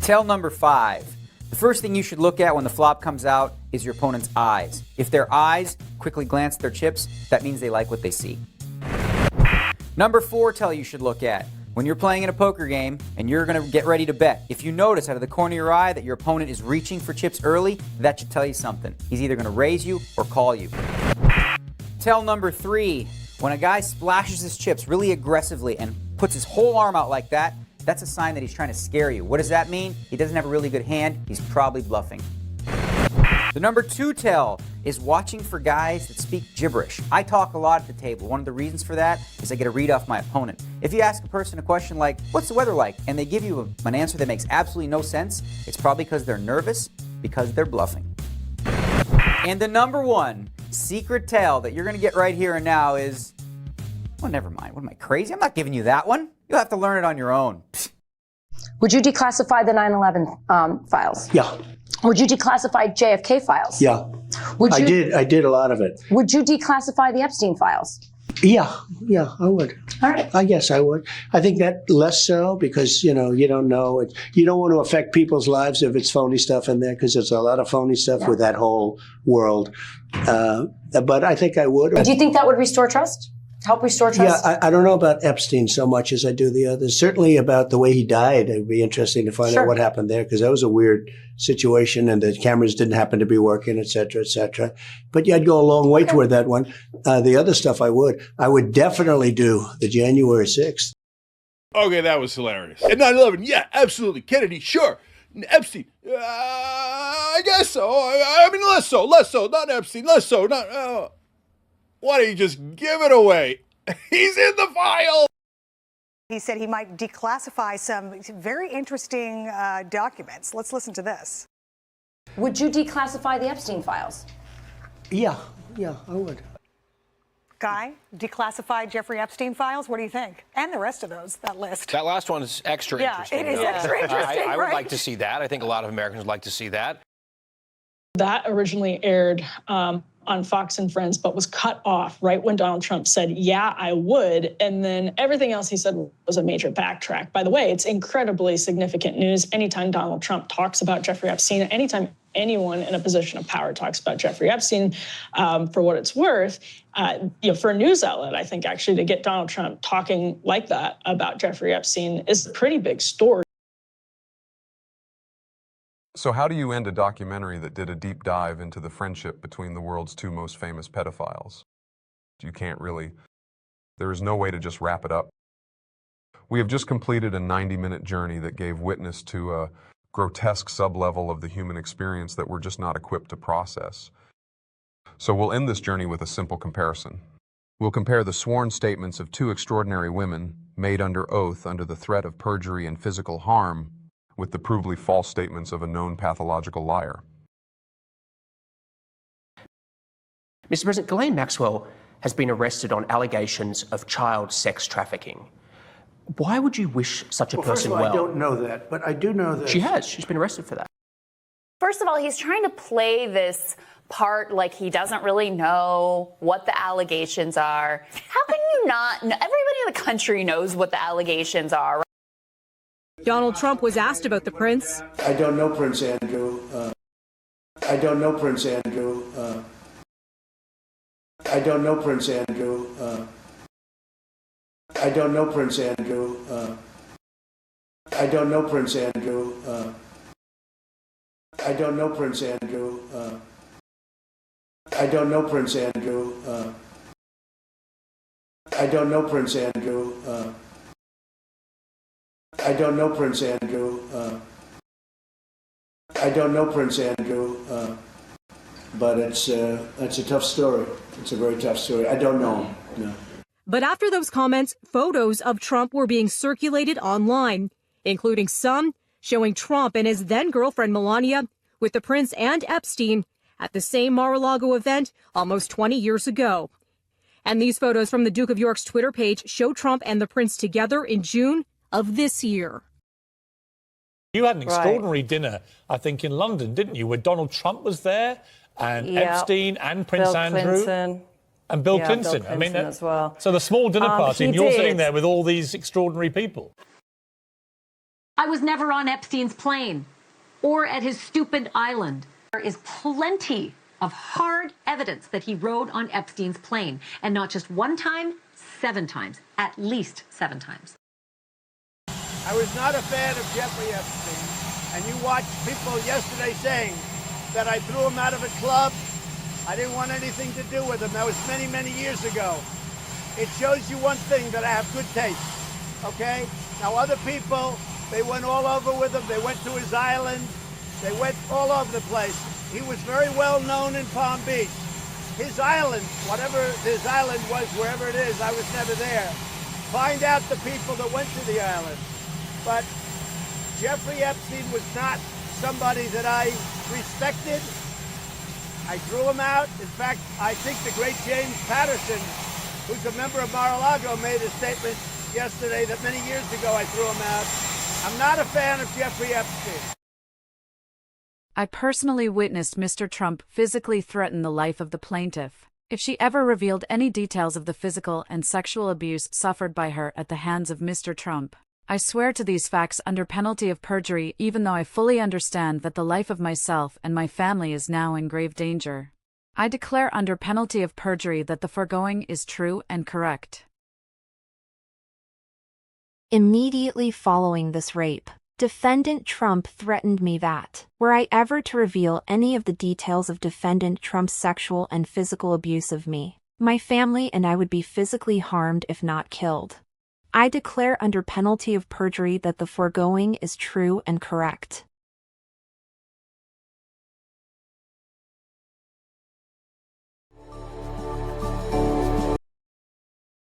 Tell number 5. The first thing you should look at when the flop comes out is your opponent's eyes. If their eyes quickly glance at their chips, that means they like what they see. Number 4 tell you should look at. When you're playing in a poker game and you're going to get ready to bet, if you notice out of the corner of your eye that your opponent is reaching for chips early, that should tell you something. He's either going to raise you or call you. Tell number 3. When a guy splashes his chips really aggressively and puts his whole arm out like that, that's a sign that he's trying to scare you. What does that mean? He doesn't have a really good hand. He's probably bluffing. The number 2 tell is watching for guys that speak gibberish. I talk a lot at the table. One of the reasons for that is I get a read off my opponent. If you ask a person a question like, what's the weather like? And they give you an answer that makes absolutely no sense, it's probably because they're nervous, because they're bluffing. And the number 1 secret tell that you're going to get right here and now is, well, never mind. What am I, crazy? I'm not giving you that one. You'll have to learn it on your own. Would you declassify the 9/11 files? Yeah. Would you declassify JFK files? Yeah. I did a lot of it. Would you declassify the Epstein files? Yeah, I would. All right. I guess I would. I think that less so because, you don't know. You don't want to affect people's lives if it's phony stuff in there because there's a lot of phony stuff with that whole world. But I think I would. Do you think that would restore trust? Help restore trust? Yeah, I don't know about Epstein so much as I do the others. Certainly about the way he died. It would be interesting to find out what happened there because that was a weird situation and the cameras didn't happen to be working, et cetera, et cetera. But yeah, I'd go a long way toward that one. The other stuff I would definitely do the January 6th. Okay, that was hilarious. And 9/11, yeah, absolutely. Kennedy, sure. Epstein, I guess so. I mean, less so. Not Epstein, less so. Why don't you just give it away? He's in the file. He said he might declassify some very interesting documents. Let's listen to this. Would you declassify the Epstein files? Yeah, I would. Guy, declassify Jeffrey Epstein files? What do you think? And the rest of that list. That last one is extra interesting. Yeah, it is extra interesting, I would right? like to see that. I think a lot of Americans would like to see that. That originally aired on Fox and Friends, but was cut off right when Donald Trump said, yeah, I would. And then everything else he said was a major backtrack. By the way, it's incredibly significant news. Anytime Donald Trump talks about Jeffrey Epstein, anytime anyone in a position of power talks about Jeffrey Epstein, for what it's worth, for a news outlet, I think actually to get Donald Trump talking like that about Jeffrey Epstein is a pretty big story. So how do you end a documentary that did a deep dive into the friendship between the world's 2 most famous pedophiles? You can't really. There is no way to just wrap it up. We have just completed a 90-minute journey that gave witness to a grotesque sublevel of the human experience that we're just not equipped to process. So we'll end this journey with a simple comparison. We'll compare the sworn statements of 2 extraordinary women made under oath under the threat of perjury and physical harm with the provably false statements of a known pathological liar. Mr. President, Ghislaine Maxwell has been arrested on allegations of child sex trafficking. Why would you wish such a person well? First of all, I don't know that, but I do know that. She has. She's been arrested for that. First of all, he's trying to play this part like he doesn't really know what the allegations are. How can you not know? Everybody in the country knows what the allegations are. Donald Trump was asked about the prince. I don't know Prince Andrew. I don't know Prince Andrew. I don't know Prince Andrew. I don't know Prince Andrew. I don't know Prince Andrew. I don't know Prince Andrew. I don't know Prince Andrew. I don't know Prince Andrew. I don't know Prince Andrew. I don't know Prince Andrew. But it's a tough story. It's a very tough story. I don't know him. No. But after those comments, photos of Trump were being circulated online, including some showing Trump and his then-girlfriend Melania with the prince and Epstein at the same Mar-a-Lago event almost 20 years ago. And these photos from the Duke of York's Twitter page show Trump and the prince together in June of this year. You had an extraordinary dinner, I think, in London, didn't you, where Donald Trump was there, and Epstein and Prince Bill Andrew. Clinton. And Bill Yeah, Clinton. Bill Clinton as well. So the small dinner party, and you're did. sitting there with all these extraordinary people. I was never on Epstein's plane or at his stupid island. There is plenty of hard evidence that he rode on Epstein's plane, and not just one time, 7 times, at least 7 times. I was not a fan of Jeffrey Epstein, and you watched people yesterday saying that I threw him out of a club. I didn't want anything to do with him. That was many, many years ago. It shows you one thing, that I have good taste, okay? Now, other people, they went all over with him. They went to his island. They went all over the place. He was very well known in Palm Beach. His island, whatever his island was, wherever it is, I was never there. Find out the people that went to the island. But Jeffrey Epstein was not somebody that I respected. I threw him out. In fact, I think the great James Patterson, who's a member of Mar-a-Lago, made a statement yesterday that many years ago I threw him out. I'm not a fan of Jeffrey Epstein. I personally witnessed Mr. Trump physically threaten the life of the plaintiff. If she ever revealed any details of the physical and sexual abuse suffered by her at the hands of Mr. Trump, I swear to these facts under penalty of perjury, even though I fully understand that the life of myself and my family is now in grave danger. I declare under penalty of perjury that the foregoing is true and correct. Immediately following this rape, Defendant Trump threatened me that, were I ever to reveal any of the details of Defendant Trump's sexual and physical abuse of me, my family and I would be physically harmed if not killed. I declare under penalty of perjury that the foregoing is true and correct.